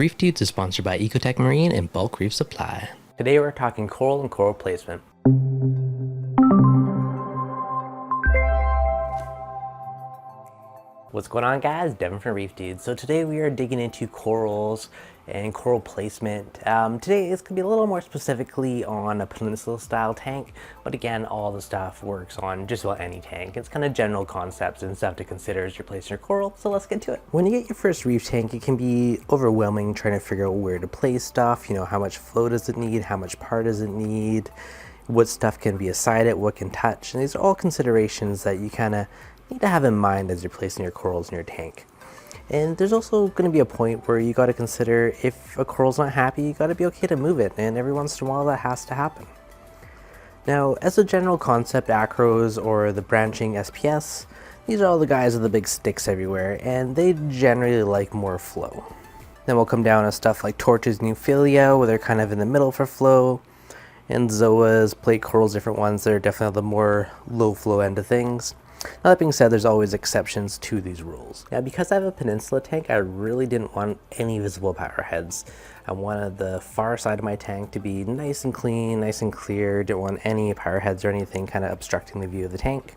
ReefDudes is sponsored by Ecotech Marine and Bulk Reef Supply. Today we're talking coral and coral placement. What's going on, guys? Devin from ReefDudes. So today we are digging into corals and coral placement. Today it's going to be a little more specifically on a Peninsula style tank, but again, all the stuff works on just about any tank. It's kind of general concepts and stuff to consider as you're placing your coral, so let's get to it. When you get your first reef tank, it can be overwhelming trying to figure out where to place stuff. You know, how much flow does it need? How much par does it need? What stuff can be aside it? What can touch? And these are all considerations that you kind of need to have in mind as you're placing your corals in your tank. And there's also going to be a point where you got to consider if a coral's not happy, you got to be okay to move it, and every once in a while that has to happen. Now, as a general concept, acros or the branching SPS, these are all the guys with the big sticks everywhere, and they generally like more flow. Then we'll come down to stuff like torches and Euphilia, where they're kind of in the middle for flow, and zoas, plate corals, different ones, they're definitely the more low flow end of things. Now, that being said, there's always exceptions to these rules. Now, because I have a Peninsula tank, I really didn't want any visible power heads. I wanted the far side of my tank to be nice and clean, nice and clear. Didn't want any power heads or anything kind of obstructing the view of the tank.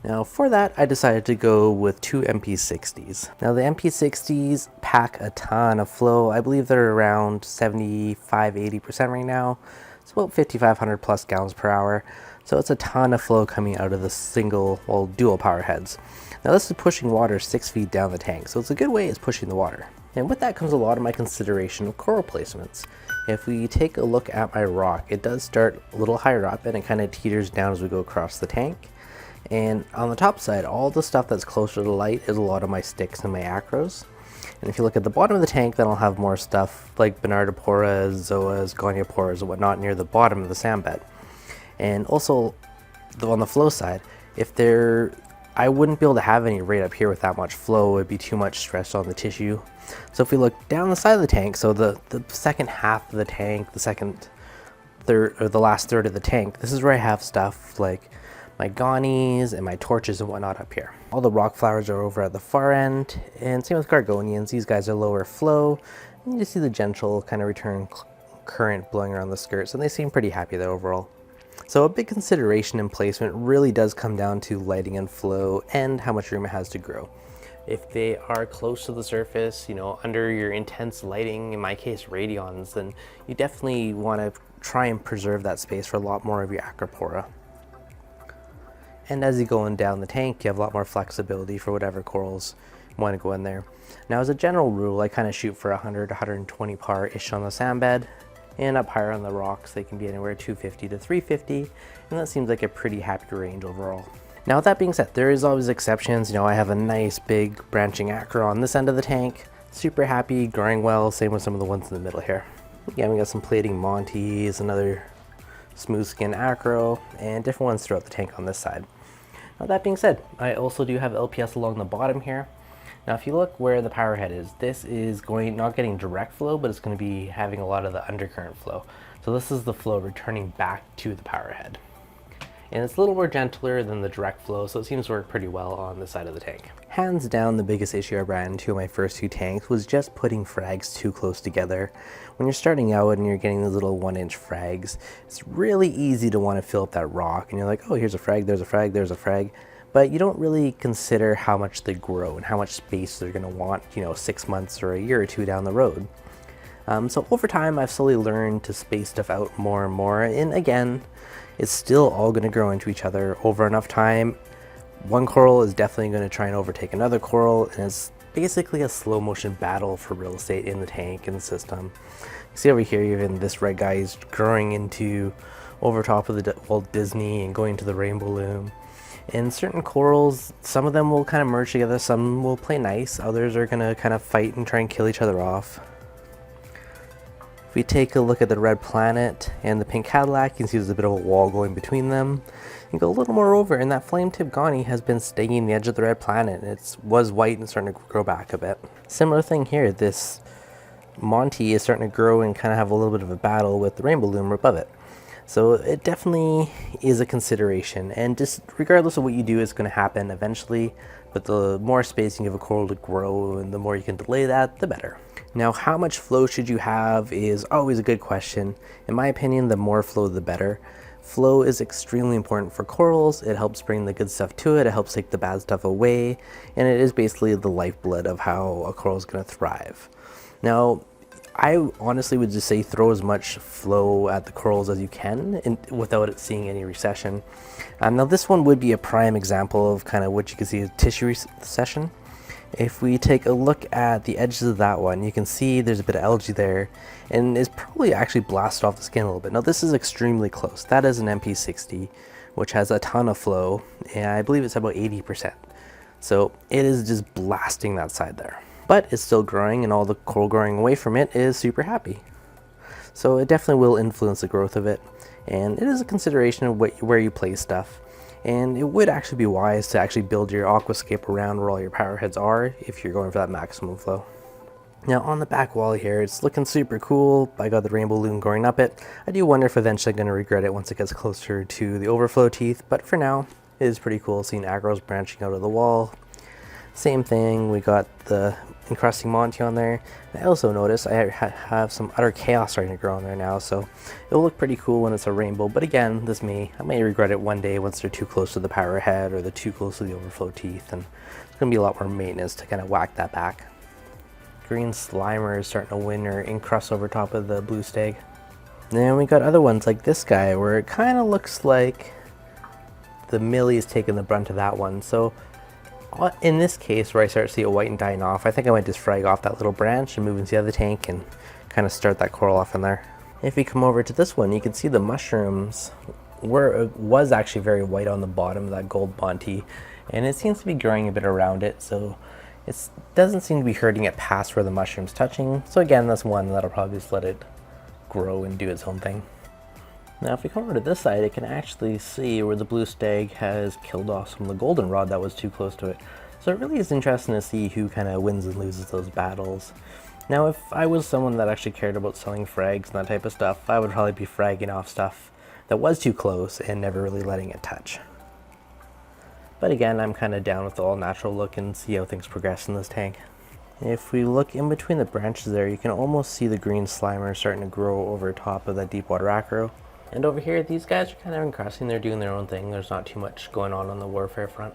Now, for that, I decided to go with two MP60s. Now, the MP60s pack a ton of flow. I believe they're around 75–80% right now. It's about 5,500 plus gallons per hour. So it's a ton of flow coming out of the dual power heads. Now, this is pushing water 6 feet down the tank, so it's a good way it's pushing the water. And with that comes a lot of my consideration of coral placements. If we take a look at my rock, it does start a little higher up and it kind of teeters down as we go across the tank. And on the top side, all the stuff that's closer to light is a lot of my sticks and my acros. And if you look at the bottom of the tank, then I'll have more stuff like Bernardiporas, zoas, gonioporas, and whatnot near the bottom of the sand bed. And also, on the flow side, I wouldn't be able to have any right up here with that much flow. It would be too much stress on the tissue. So if we look down the side of the tank, so the second half of the tank, the last third of the tank, this is where I have stuff like my gonies and my torches and whatnot up here. All the rock flowers are over at the far end, and same with Gorgonians. These guys are lower flow. And you just see the gentle kind of return current blowing around the skirts, and they seem pretty happy there overall. So a big consideration in placement really does come down to lighting and flow and how much room it has to grow. If they are close to the surface, you know, under your intense lighting, in my case radions, then you definitely want to try and preserve that space for a lot more of your acropora. And as you go on down the tank, you have a lot more flexibility for whatever corals want to go in there. Now, as a general rule, I kind of shoot for 100–120 par-ish on the sand bed. And up higher on the rocks, they can be anywhere 250 to 350, and that seems like a pretty happy range overall. Now, with that being said, there is always exceptions. You know, I have a nice big branching acro on this end of the tank, super happy, growing well, same with some of the ones in the middle here. Again, we got some plating Montes, another smooth skin acro, and different ones throughout the tank on this side. Now, that being said, I also do have LPS along the bottom here. Now, if you look where the power head is, this is not getting direct flow, but it's going to be having a lot of the undercurrent flow. So this is the flow returning back to the power head. And it's a little more gentler than the direct flow, so it seems to work pretty well on this side of the tank. Hands down, the biggest issue I ran into in my first two tanks was just putting frags too close together. When you're starting out and you're getting the little 1-inch frags, it's really easy to want to fill up that rock. And you're like, oh, here's a frag, there's a frag, there's a frag. But you don't really consider how much they grow and how much space they're going to want, you know, 6 months or a year or two down the road. So over time, I've slowly learned to space stuff out more and more. And again, it's still all going to grow into each other over enough time. One coral is definitely going to try and overtake another coral, and it's basically a slow motion battle for real estate in the tank and the system. You see over here, even this red guy is growing into over top of the Walt Disney and going to the rainbow loom. In certain corals, some of them will kind of merge together, some will play nice, others are going to kind of fight and try and kill each other off. If we take a look at the red planet and the pink Cadillac, you can see there's a bit of a wall going between them. You go a little more over, and that flame tip Goni has been staying in the edge of the red planet. It was white and starting to grow back a bit. Similar thing here, this Monty is starting to grow and kind of have a little bit of a battle with the rainbow loom above it. So it definitely is a consideration, and just regardless of what you do, it's going to happen eventually. But the more space you give a coral to grow and the more you can delay that, the better. Now, how much flow should you have is always a good question. In my opinion, the more flow, the better. Flow is extremely important for corals. It helps bring the good stuff to it. It helps take the bad stuff away. And it is basically the lifeblood of how a coral is going to thrive. Now, I honestly would just say throw as much flow at the corals as you can without it seeing any recession. Now this one would be a prime example of kind of what you can see as tissue recession. If we take a look at the edges of that one, you can see there's a bit of algae there, and it's probably actually blasted off the skin a little bit. Now this is extremely close. That is an MP60, which has a ton of flow, and I believe it's about 80%. So it is just blasting that side there. But it's still growing, and all the coral growing away from it is super happy. So it definitely will influence the growth of it, and it is a consideration of where you place stuff. And it would actually be wise to actually build your aquascape around where all your power heads are if you're going for that maximum flow. Now on the back wall here, it's looking super cool. I got the rainbow loon growing up it. I do wonder if eventually I'm going to regret it once it gets closer to the overflow teeth, but for now, it is pretty cool seeing agros branching out of the wall. Same thing, we got the encrusting Monty on there. I also noticed I have some utter chaos starting to grow on there now, so it'll look pretty cool when it's a rainbow. But again, I may regret it one day once they're too close to the power head or they're too close to the overflow teeth, and it's going to be a lot more maintenance to kind of whack that back. Green Slimer is starting to win or encrust over top of the blue stag. Then we got other ones like this guy where it kind of looks like the Millie is taking the brunt of that one. So in this case, where I start to see it white and dying off, I think I might just frag off that little branch and move into the other tank and kind of start that coral off in there. If we come over to this one, you can see the mushrooms where it was actually very white on the bottom of that gold Monty, and it seems to be growing a bit around it, so it doesn't seem to be hurting it past where the mushroom's touching. So again, that's one that'll probably just let it grow and do its own thing. Now if we come over to this side, it can actually see where the blue stag has killed off some of the goldenrod that was too close to it. So it really is interesting to see who kind of wins and loses those battles. Now if I was someone that actually cared about selling frags and that type of stuff, I would probably be fragging off stuff that was too close and never really letting it touch. But again, I'm kind of down with the all natural look and see how things progress in this tank. If we look in between the branches there, you can almost see the green slimer starting to grow over top of that deep water acro. And over here, these guys are kind of encrusting, they're doing their own thing. There's not too much going on the warfare front.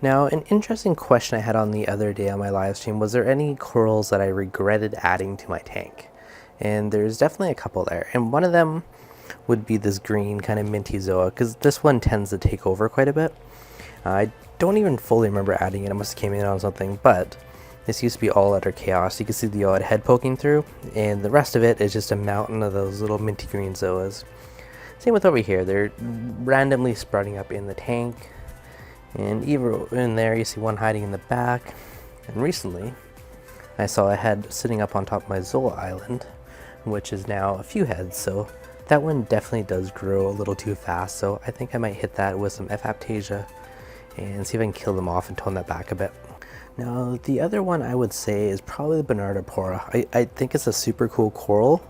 Now, an interesting question I had on the other day on my live stream was there any corals that I regretted adding to my tank? And there's definitely a couple there. And one of them would be this green kind of minty zoa, because this one tends to take over quite a bit. I don't even fully remember adding it. It must have came in on something, but this used to be all utter chaos. You can see the odd head poking through, and the rest of it is just a mountain of those little minty green zoas. Same with over here, they're randomly sprouting up in the tank, and even in there you see one hiding in the back. And recently I saw a head sitting up on top of my zoa island, which is now a few heads, so that one definitely does grow a little too fast, so I think I might hit that with some F-Aptasia and see if I can kill them off and tone that back a bit. Now the other one I would say is probably the Bernardipora. I think it's a super cool coral,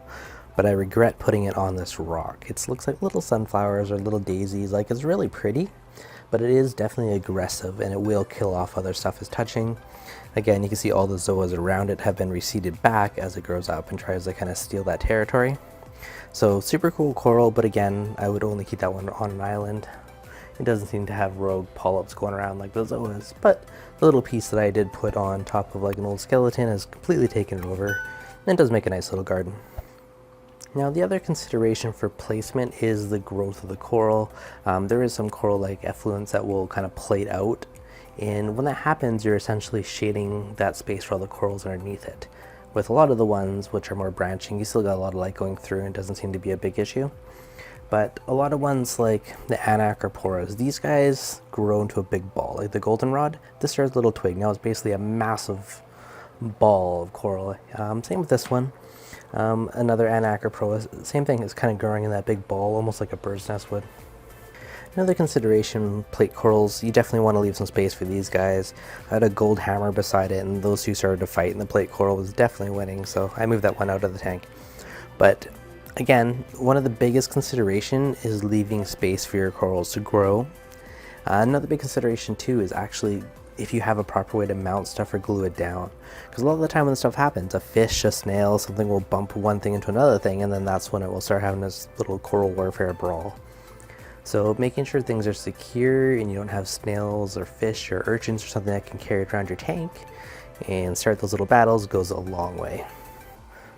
but I regret putting it on this rock. It looks like little sunflowers or little daisies. Like, it's really pretty, but it is definitely aggressive and it will kill off other stuff it's touching. Again, you can see all the zoas around it have been receded back as it grows up and tries to kind of steal that territory. So super cool coral, but again, I would only keep that one on an island. It doesn't seem to have rogue polyps going around like the zoas, but the little piece that I did put on top of like an old skeleton has completely taken it over, and it does make a nice little garden. Now the other consideration for placement is the growth of the coral. There is some coral like effluents that will kind of plate out, and when that happens you're essentially shading that space for all the corals underneath it. With a lot of the ones which are more branching, you still got a lot of light going through and it doesn't seem to be a big issue. But a lot of ones like the Anacroporas, these guys grow into a big ball. Like the goldenrod, this starts a little twig. Now it's basically a massive ball of coral. Same with this one. Another Anacropora, same thing, it's kind of growing in that big ball, almost like a bird's nest would. Another consideration, plate corals, you definitely want to leave some space for these guys. I had a gold hammer beside it and those two started to fight and the plate coral was definitely winning, so I moved that one out of the tank. But Again, one of the biggest consideration is leaving space for your corals to grow. Another big consideration too is actually if you have a proper way to mount stuff or glue it down. Because a lot of the time when this stuff happens, a fish, a snail, something will bump one thing into another thing, and then that's when it will start having this little coral warfare brawl. So making sure things are secure and you don't have snails or fish or urchins or something that can carry it around your tank and start those little battles goes a long way.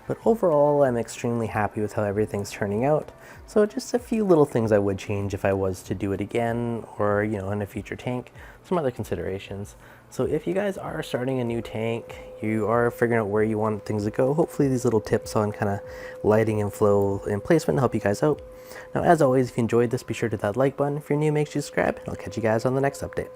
But overall, I'm extremely happy with how everything's turning out. So just a few little things I would change if I was to do it again, or in a future tank, some other considerations. So if you guys are starting a new tank, you are figuring out where you want things to go, hopefully these little tips on kind of lighting and flow and placement will help you guys out. Now as always, if you enjoyed this, be sure to hit that like button. If you're new, make sure you subscribe, and I'll catch you guys on the next update.